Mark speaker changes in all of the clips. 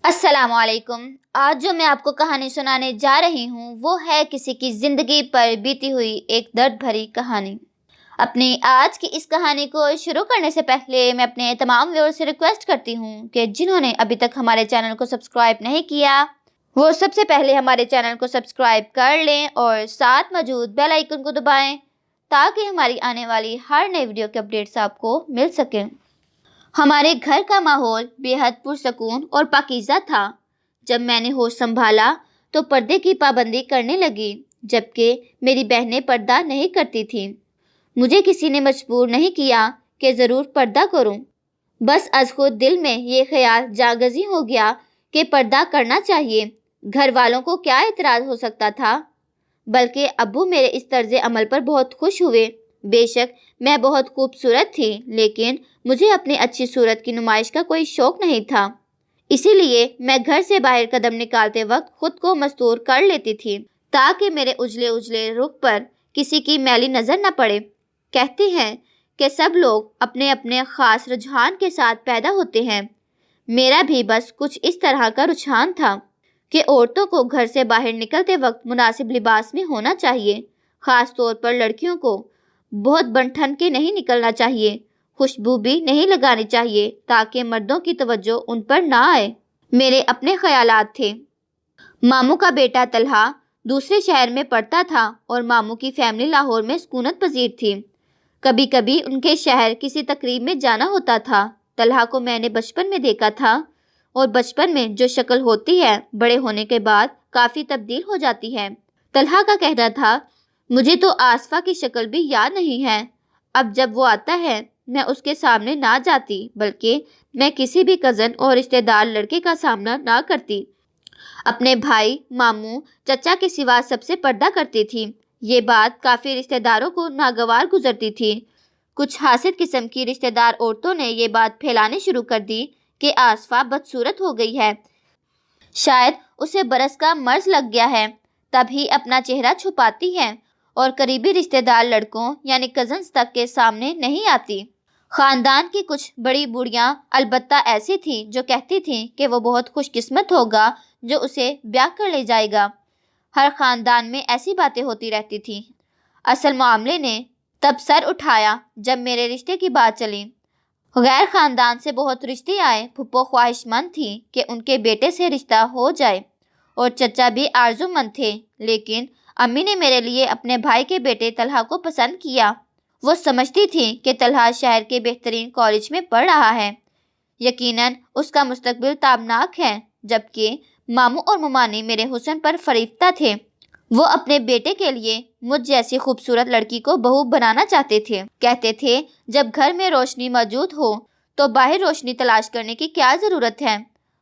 Speaker 1: السلام علیکم۔ آج جو میں آپ کو کہانی سنانے جا رہی ہوں وہ ہے کسی کی زندگی پر بیتی ہوئی ایک درد بھری کہانی۔ اپنی آج کی اس کہانی کو شروع کرنے سے پہلے میں اپنے تمام ویور سے ریکویسٹ کرتی ہوں کہ جنہوں نے ابھی تک ہمارے چینل کو سبسکرائب نہیں کیا وہ سب سے پہلے ہمارے چینل کو سبسکرائب کر لیں اور ساتھ موجود بیل آئیکن کو دبائیں تاکہ ہماری آنے والی ہر نئی ویڈیو کے اپڈیٹس آپ کو مل سکیں۔ ہمارے گھر کا ماحول بے حد پرسکون اور پاکیزہ تھا۔ جب میں نے ہوش سنبھالا تو پردے کی پابندی کرنے لگی، جبکہ میری بہنیں پردہ نہیں کرتی تھیں۔ مجھے کسی نے مجبور نہیں کیا کہ ضرور پردہ کروں، بس از خود دل میں یہ خیال جاگزی ہو گیا کہ پردہ کرنا چاہیے۔ گھر والوں کو کیا اعتراض ہو سکتا تھا؟ بلکہ ابو میرے اس طرز عمل پر بہت خوش ہوئے۔ بے شک میں بہت خوبصورت تھی، لیکن مجھے اپنی اچھی صورت کی نمائش کا کوئی شوق نہیں تھا، اسی لیے میں گھر سے باہر قدم نکالتے وقت خود کو مستور کر لیتی تھی تاکہ میرے اجلے اجلے رخ پر کسی کی میلی نظر نہ پڑے۔ کہتے ہیں کہ سب لوگ اپنے اپنے خاص رجحان کے ساتھ پیدا ہوتے ہیں۔ میرا بھی بس کچھ اس طرح کا رجحان تھا کہ عورتوں کو گھر سے باہر نکلتے وقت مناسب لباس میں ہونا چاہیے، خاص طور پر لڑکیوں کو بہت بن ٹھن کے نہیں نکلنا چاہیے، خوشبو بھی نہیں لگانی چاہیے تاکہ مردوں کی توجہ ان پر نہ آئے۔ میرے اپنے خیالات تھے۔ ماموں کا بیٹا طلحہ دوسرے شہر میں پڑھتا تھا اور ماموں کی فیملی لاہور میں سکونت پذیر تھی۔ کبھی کبھی ان کے شہر کسی تقریب میں جانا ہوتا تھا۔ طلحہ کو میں نے بچپن میں دیکھا تھا، اور بچپن میں جو شکل ہوتی ہے بڑے ہونے کے بعد کافی تبدیل ہو جاتی ہے۔ طلحہ کا کہنا تھا، مجھے تو آصفہ کی شکل بھی یاد نہیں ہے۔ اب جب وہ آتا ہے میں اس کے سامنے نہ جاتی، بلکہ میں کسی بھی کزن اور رشتہ دار لڑکے کا سامنا نہ کرتی۔ اپنے بھائی، ماموں، چچا کے سوا سب سے پردہ کرتی تھی۔ یہ بات کافی رشتہ داروں کو ناگوار گزرتی تھی۔ کچھ حاسد قسم کی رشتہ دار عورتوں نے یہ بات پھیلانے شروع کر دی کہ آصفہ بدصورت ہو گئی ہے، شاید اسے برس کا مرض لگ گیا ہے، تب ہی اپنا چہرہ چھپاتی ہے اور قریبی رشتہ دار لڑکوں یعنی کزنز تک کے سامنے نہیں آتی۔ خاندان کی کچھ بڑی بوڑھیاں البتہ ایسی تھیں جو کہتی تھیں کہ وہ بہت خوش قسمت ہوگا جو اسے بیاہ کر لے جائے گا۔ ہر خاندان میں ایسی باتیں ہوتی رہتی تھیں۔ اصل معاملے نے تب سر اٹھایا جب میرے رشتے کی بات چلی۔ غیر خاندان سے بہت رشتے آئے۔ پھپھو خواہش مند تھی کہ ان کے بیٹے سے رشتہ ہو جائے اور چچا بھی آرزو مند تھے، لیکن امی نے میرے لیے اپنے بھائی کے بیٹے طلحہ کو پسند کیا۔ وہ سمجھتی تھی کہ طلحہ شہر کے بہترین کالج میں پڑھ رہا ہے، یقیناً اس کا مستقبل تابناک ہے، جبکہ ماموں اور ممانی میرے حسن پر فریفتہ تھے۔ وہ اپنے بیٹے کے لیے مجھ جیسی خوبصورت لڑکی کو بہو بنانا چاہتے تھے۔ کہتے تھے جب گھر میں روشنی موجود ہو تو باہر روشنی تلاش کرنے کی کیا ضرورت ہے۔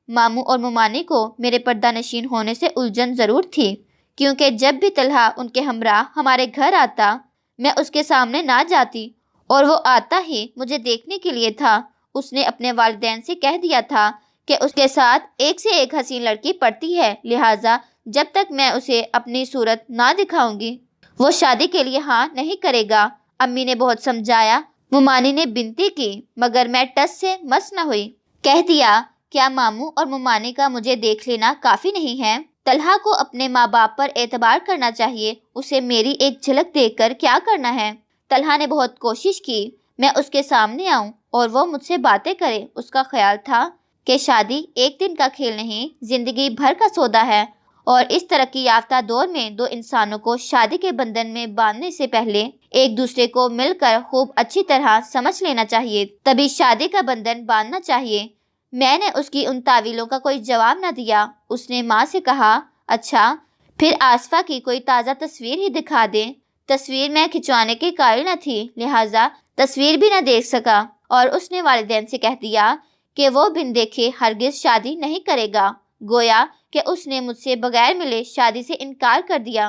Speaker 1: ماموں اور ممانی کو میرے پردہ نشین ہونے سے الجھن ضرور تھی، کیونکہ جب بھی طلحہ ان کے ہمراہ ہمارے گھر آتا میں اس کے سامنے نہ جاتی، اور وہ آتا ہی مجھے دیکھنے کے لیے تھا۔ اس نے اپنے والدین سے کہہ دیا تھا کہ اس کے ساتھ ایک سے ایک حسین لڑکی پڑتی ہے، لہٰذا جب تک میں اسے اپنی صورت نہ دکھاؤں گی وہ شادی کے لیے ہاں نہیں کرے گا۔ امی نے بہت سمجھایا، ممانی نے بنتی کی، مگر میں ٹس سے مس نہ ہوئی۔ کہہ دیا، کیا ماموں اور ممانی کا مجھے دیکھ لینا کافی نہیں ہے؟ طلحہ کو اپنے ماں باپ پر اعتبار کرنا چاہیے، اسے میری ایک جھلک دیکھ کر کیا کرنا ہے؟ طلحہ نے بہت کوشش کی میں اس کے سامنے آؤں اور وہ مجھ سے باتیں کرے۔ اس کا خیال تھا کہ شادی ایک دن کا کھیل نہیں، زندگی بھر کا سودا ہے، اور اس ترقی یافتہ دور میں دو انسانوں کو شادی کے بندھن میں باندھنے سے پہلے ایک دوسرے کو مل کر خوب اچھی طرح سمجھ لینا چاہیے، تبھی شادی کا بندھن باندھنا چاہیے۔ میں نے اس کی ان تعویلوں کا کوئی جواب نہ دیا۔ اس نے ماں سے کہا، اچھا پھر آصفہ کی کوئی تازہ تصویر ہی دکھا دیں۔ تصویر میں کھنچوانے کے قائل نہ تھی، لہٰذا تصویر بھی نہ دیکھ سکا، اور اس نے والدین سے کہہ دیا کہ وہ بن دیکھے ہرگز شادی نہیں کرے گا، گویا کہ اس نے مجھ سے بغیر ملے شادی سے انکار کر دیا۔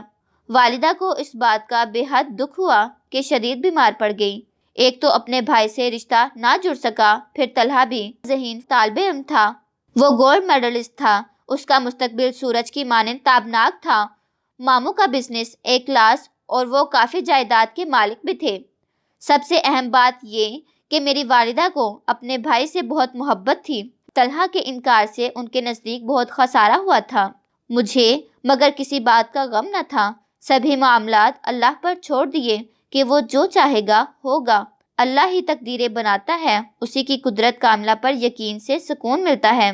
Speaker 1: والدہ کو اس بات کا بے حد دکھ ہوا کہ شدید بیمار پڑ گئی۔ ایک تو اپنے بھائی سے رشتہ نہ جڑ سکا، پھر طلحہ بھی ذہین طالب علم تھا، وہ گولڈ میڈلسٹ تھا، اس کا مستقبل سورج کی مانند تابناک تھا۔ ماموں کا بزنس ایک کلاس اور وہ کافی جائیداد کے مالک بھی تھے۔ سب سے اہم بات یہ کہ میری والدہ کو اپنے بھائی سے بہت محبت تھی۔ طلحہ کے انکار سے ان کے نزدیک بہت خسارہ ہوا تھا۔ مجھے مگر کسی بات کا غم نہ تھا، سبھی معاملات اللہ پر چھوڑ دیے کہ وہ جو چاہے گا ہوگا۔ اللہ ہی تقدیریں بناتا ہے، اسی کی قدرت کاملہ پر یقین سے سکون ملتا ہے۔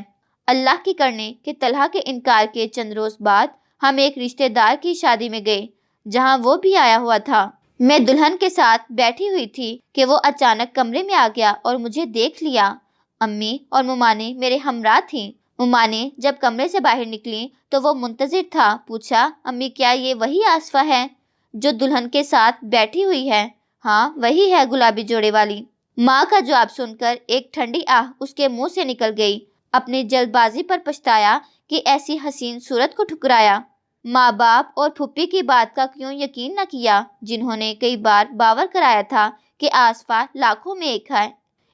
Speaker 1: اللہ کی کرنے کہ طلحہ کے انکار کے چند روز بعد ہم ایک رشتہ دار کی شادی میں گئے جہاں وہ بھی آیا ہوا تھا۔ میں دلہن کے ساتھ بیٹھی ہوئی تھی کہ وہ اچانک کمرے میں آ گیا اور مجھے دیکھ لیا۔ امی اور ممانی میرے ہمراہ تھیں۔ ممانی جب کمرے سے باہر نکلی تو وہ منتظر تھا۔ پوچھا، امی کیا یہ وہی آصفہ ہے جو دلہن کے ساتھ بیٹھی ہوئی ہے؟ ہاں وہی ہے، گلابی جوڑے والی۔ ماں کا جواب سن کر ایک ٹھنڈی آہ اس کے منہ سے نکل گئی۔ اپنی جلد بازی پر پچھتایا کہ ایسی حسین صورت کو ٹھکرایا۔ ماں باپ اور پھوپھی کی بات کا کیوں یقین نہ کیا جنہوں نے کئی بار باور کرایا تھا کہ آصفہ لاکھوں میں ایک ہے۔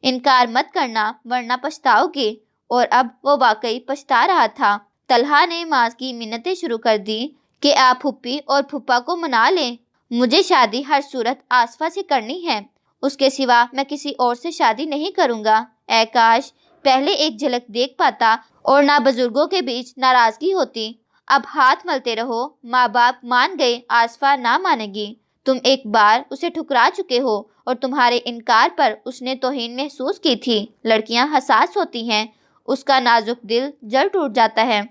Speaker 1: انکار مت کرنا ورنہ پچھتاؤ گے، اور اب وہ واقعی پچھتا رہا تھا۔ طلحہ نے ماں کی منتیں شروع کر دی کہ آپ پھوپھی اور پھوپھا کو منا لیں، مجھے شادی ہر صورت آصفہ سے کرنی ہے، اس کے سوا میں کسی اور سے شادی نہیں کروں گا۔ اے کاش پہلے ایک جھلک دیکھ پاتا اور نہ بزرگوں کے بیچ ناراضگی ہوتی۔ اب ہاتھ ملتے رہو، ماں باپ مان گئے، آصفہ نہ مانے گی۔ تم ایک بار اسے ٹھکرا چکے ہو اور تمہارے انکار پر اس نے توہین محسوس کی تھی۔ لڑکیاں حساس ہوتی ہیں، اس کا نازک دل جل ٹوٹ جاتا ہے۔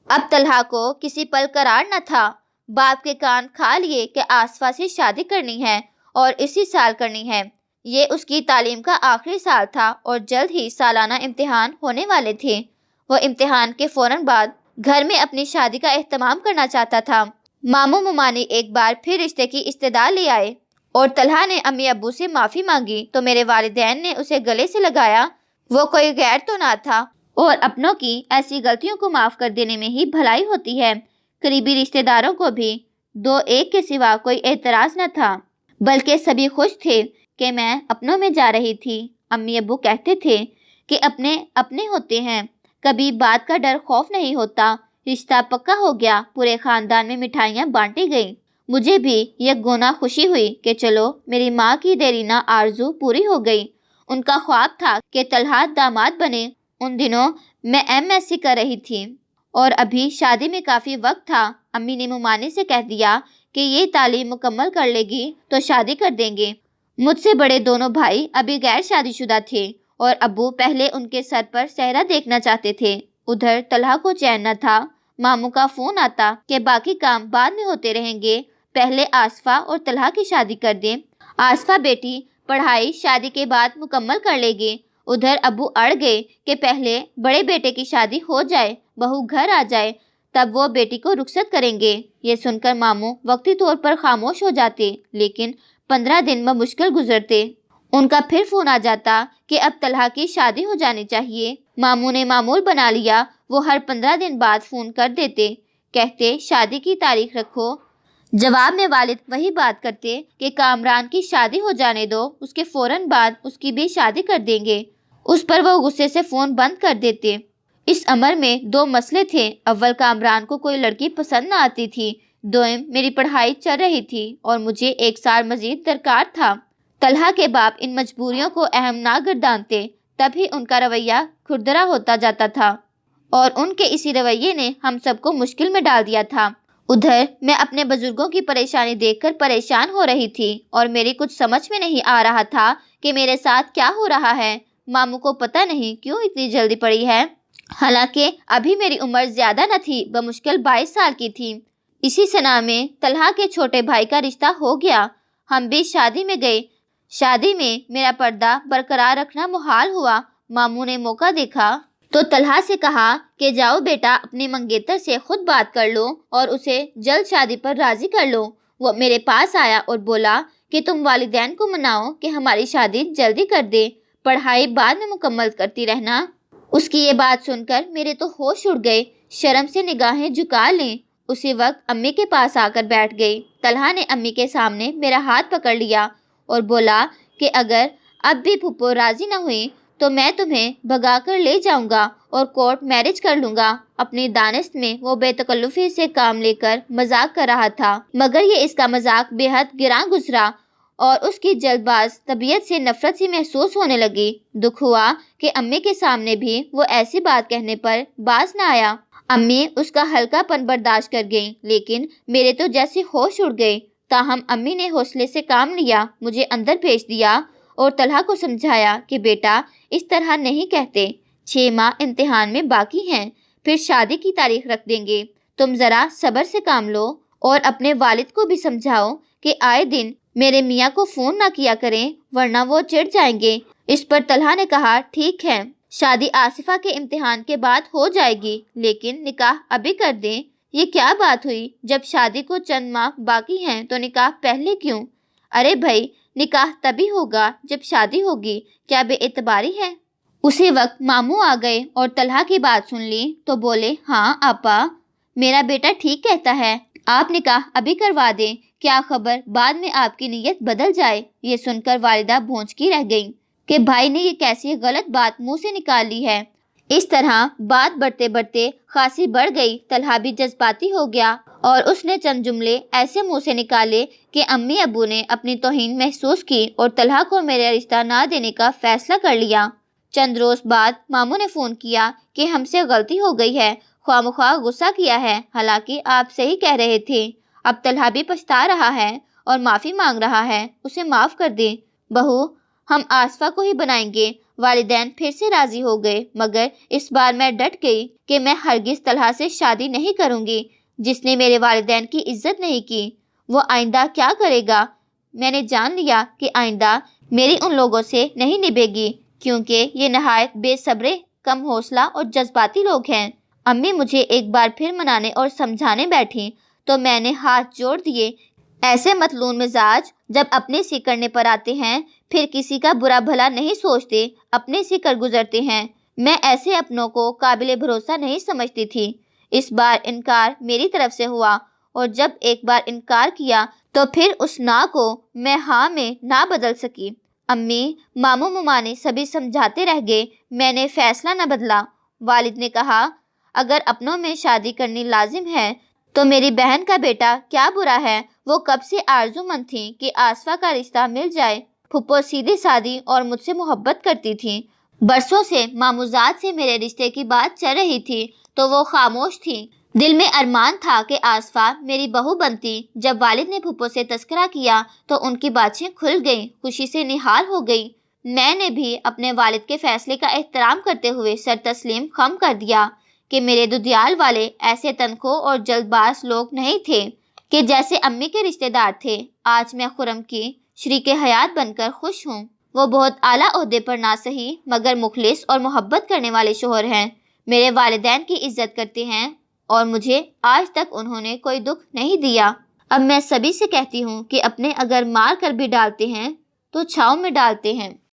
Speaker 1: اب طلحہ کو کسی پل قرار نہ تھا۔ باپ کے کان کھا لیے کہ آصفہ سے شادی کرنی ہے اور اسی سال کرنی ہے۔ یہ اس کی تعلیم کا آخری سال تھا اور جلد ہی سالانہ امتحان ہونے والے تھے۔ وہ امتحان کے فوراً بعد گھر میں اپنی شادی کا اہتمام کرنا چاہتا تھا۔ ماموں ممانی ایک بار پھر رشتے کی استدعا لے آئے اور طلحہ نے امی ابو سے معافی مانگی تو میرے والدین نے اسے گلے سے لگایا۔ وہ کوئی غیر تو نہ تھا اور اپنوں کی ایسی غلطیوں کو معاف کر دینے میں ہی بھلائی ہوتی ہے۔ قریبی رشتہ داروں کو بھی دو ایک کے سوا کوئی اعتراض نہ تھا، بلکہ سبھی خوش تھے کہ میں اپنوں میں جا رہی تھی۔ امی ابو کہتے تھے کہ اپنے اپنے ہوتے ہیں، کبھی بات کا ڈر خوف نہیں ہوتا۔ رشتہ پکا ہو گیا، پورے خاندان میں مٹھائیاں بانٹی گئیں۔ مجھے بھی یکگونا خوشی ہوئی کہ چلو میری ماں کی دیرینہ آرزو پوری ہو گئی۔ ان کا خواب تھا کہ طلحہ داماد بنے۔ ان دنوں میں MSc کر رہی تھی اور ابھی شادی میں کافی وقت تھا۔ امی نے ممانی سے کہہ دیا کہ یہ تعلیم مکمل کر لے گی تو شادی کر دیں گے۔ مجھ سے بڑے دونوں بھائی ابھی غیر شادی شدہ تھے اور ابو پہلے ان کے سر پر صحرا دیکھنا چاہتے تھے۔ ادھر طلحہ کو چین نہ تھا۔ ماموں کا فون آتا کہ باقی کام بعد میں ہوتے رہیں گے، پہلے آصفہ اور طلحہ کی شادی کر دیں۔ آصفہ بیٹی پڑھائی شادی کے بعد مکمل کر لے گی۔ ادھر ابو اڑ گئے کہ پہلے بڑے بیٹے کی شادی ہو جائے، بہو گھر آ جائے، تب وہ بیٹی کو رخصت کریں گے۔ یہ سن کر ماموں وقتی طور پر خاموش ہو جاتے، لیکن 15 دن بمشکل گزرتے۔ ان کا پھر فون آ جاتا کہ اب طلحہ کی شادی ہو جانی چاہیے۔ ماموں نے معمول بنا لیا، وہ ہر 15 دن بعد فون کر دیتے، کہتے شادی کی تاریخ رکھو۔ جواب میں والد وہی بات کرتے کہ کامران کی شادی ہو جانے دو، اس کے فوراً بعد اس کی بھی شادی کر دیں گے۔ اس پر وہ غصے سے فون بند کر دیتے۔ اس امر میں 2 مسئلے تھے۔ اول، کامران کو کوئی لڑکی پسند نہ آتی تھی۔ دوم، میری پڑھائی چل رہی تھی اور مجھے 1 سال مزید درکار تھا۔ طلحہ کے باپ ان مجبوریوں کو اہم نہ گردانتے، تب ہی ان کا رویہ کھردرا ہوتا جاتا تھا اور ان کے اسی رویے نے ہم سب کو مشکل میں ڈال دیا تھا۔ ادھر میں اپنے بزرگوں کی پریشانی دیکھ کر پریشان ہو رہی تھی اور میری کچھ سمجھ میں نہیں آ رہا تھا کہ میرے ساتھ کیا ہو رہا ہے۔ ماموں کو پتہ نہیں کیوں اتنی جلدی پڑی ہے، حالانکہ ابھی میری عمر زیادہ نہ تھی، بمشکل 22 سال کی تھی۔ اسی سنہ میں طلحہ کے چھوٹے بھائی کا رشتہ ہو گیا۔ ہم بھی شادی میں گئے۔ شادی میں میرا پردہ برقرار رکھنا محال ہوا۔ ماموں نے موقع دیکھا تو طلحہ سے کہا کہ جاؤ بیٹا اپنے منگیتر سے خود بات کر لو اور اسے جلد شادی پر راضی کر لو۔ وہ میرے پاس آیا اور بولا کہ تم والدین کو مناؤ کہ ہماری شادی جلدی کر دے، پڑھائی بعد میں مکمل کرتی رہنا۔ اس کی یہ بات سن کر میرے تو ہوش اڑ گئے، شرم سے نگاہیں جھکا لیں۔ اسی وقت امی کے پاس آ کر بیٹھ گئی۔ طلحہ نے امی کے سامنے میرا ہاتھ پکڑ لیا اور بولا کہ اگر اب بھی پھپھو راضی نہ ہوئی تو میں تمہیں بھگا کر لے جاؤں گا اور کورٹ میرج کر لوں گا۔ اپنی دانست میں وہ بے تکلفی سے کام لے کر مذاق کر رہا تھا، مگر یہ اس کا مذاق بے حد گراں گزرا اور اس کی جلد باز طبیعت سے نفرت سی محسوس ہونے لگی۔ دکھ ہوا کہ امی کے سامنے بھی وہ ایسی بات کہنے پر باز نہ آیا۔ امی اس کا ہلکا پن برداشت کر گئیں، لیکن میرے تو جیسے ہوش اڑ گئے۔ تاہم امی نے حوصلے سے کام لیا، مجھے اندر بھیج دیا اور طلحہ کو سمجھایا کہ بیٹا اس طرح نہیں کہتے، 6 ماہ امتحان میں باقی ہیں، پھر شادی کی تاریخ رکھ دیں گے، تم ذرا صبر سے کام لو اور اپنے والد کو بھی سمجھاؤ کہ آئے دن میرے میاں کو فون نہ کیا کریں ورنہ وہ چڑ جائیں گے۔ اس پر طلحہ نے کہا ٹھیک ہے، شادی آصفہ کے امتحان کے بعد ہو جائے گی، لیکن نکاح ابھی کر دیں۔ یہ کیا بات ہوئی؟ جب شادی کو چند ماہ باقی ہیں تو نکاح پہلے کیوں؟ ارے بھائی، نکاح تبھی ہوگا جب شادی ہوگی، کیا بے اعتباری ہے؟ اسی وقت ماموں آ گئے اور طلحہ کی بات سن لی تو بولے ہاں آپا، میرا بیٹا ٹھیک کہتا ہے، آپ نکاح ابھی کروا دیں، کیا خبر بعد میں آپ کی نیت بدل جائے۔ یہ سن کر والدہ بھونچکی رہ گئی کہ بھائی نے یہ کیسی غلط بات منہ سے نکال لی ہے۔ اس طرح بات بڑھتے بڑھتے خاصی بڑھ گئی۔ طلحہ بھی جذباتی ہو گیا اور اس نے چند جملے ایسے منہ سے نکالے کہ امی ابو نے اپنی توہین محسوس کی اور طلحہ کو میرا رشتہ نہ دینے کا فیصلہ کر لیا۔ چند روز بعد ماموں نے فون کیا کہ ہم سے غلطی ہو گئی ہے، خواہ مخواہ غصہ کیا ہے، حالانکہ آپ صحیح کہہ رہے تھے۔ اب طلحہ بھی پچھتا رہا ہے اور معافی مانگ رہا ہے، اسے معاف کر دیں۔ بہو، ہم آصفہ کو ہی بنائیں گے۔ والدین پھر سے راضی ہو گئے، مگر اس بار میں ڈٹ گئی کہ میں ہرگز طلحہ سے شادی نہیں کروں گی۔ جس نے میرے والدین کی عزت نہیں کی، وہ آئندہ کیا کرے گا؟ میں نے جان لیا کہ آئندہ میری ان لوگوں سے نہیں نبھے گی، کیونکہ یہ نہایت بے صبرے، کم حوصلہ اور جذباتی لوگ ہیں۔ امی مجھے ایک بار پھر منانے اور سمجھانے بیٹھی تو میں نے ہاتھ جوڑ دیے۔ ایسے متلون مزاج جب اپنے سے کرنے پر آتے ہیں پھر کسی کا برا بھلا نہیں سوچتے، اپنے سے کر گزرتے ہیں۔ میں ایسے اپنوں کو قابل بھروسہ نہیں سمجھتی تھی۔ اس بار انکار میری طرف سے ہوا، اور جب ایک بار انکار کیا تو پھر اس نا کو میں ہاں میں نہ بدل سکی۔ امی، ماموں ممانے سبھی سمجھاتے رہ گئے، میں نے فیصلہ نہ بدلا۔ والد نے کہا اگر اپنوں میں شادی کرنی لازم ہے تو میری بہن کا بیٹا کیا برا ہے؟ وہ کب سے آرزو مند تھی کہ آصفہ کا رشتہ مل جائے۔ پھپھو سیدھی سادی اور مجھ سے محبت کرتی تھی۔ برسوں سے ماموزاد سے میرے رشتے کی بات چل رہی تھی تو وہ خاموش تھی۔ دل میں ارمان تھا کہ آصفہ میری بہو بنتی۔ جب والد نے پھپھو سے تذکرہ کیا تو ان کی باتیں کھل گئیں، خوشی سے نہال ہو گئی۔ میں نے بھی اپنے والد کے فیصلے کا احترام کرتے ہوئے سر تسلیم خم کر دیا کہ میرے ددیال والے ایسے تنخو اور جلد باز لوگ نہیں تھے کہ جیسے امی کے رشتے دار تھے۔ آج میں خرم کی شریک حیات بن کر خوش ہوں۔ وہ بہت اعلیٰ عہدے پر نہ سہی مگر مخلص اور محبت کرنے والے شوہر ہیں، میرے والدین کی عزت کرتے ہیں اور مجھے آج تک انہوں نے کوئی دکھ نہیں دیا۔ اب میں سبھی سے کہتی ہوں کہ اپنے اگر مار کر بھی ڈالتے ہیں تو چھاؤں میں ڈالتے ہیں۔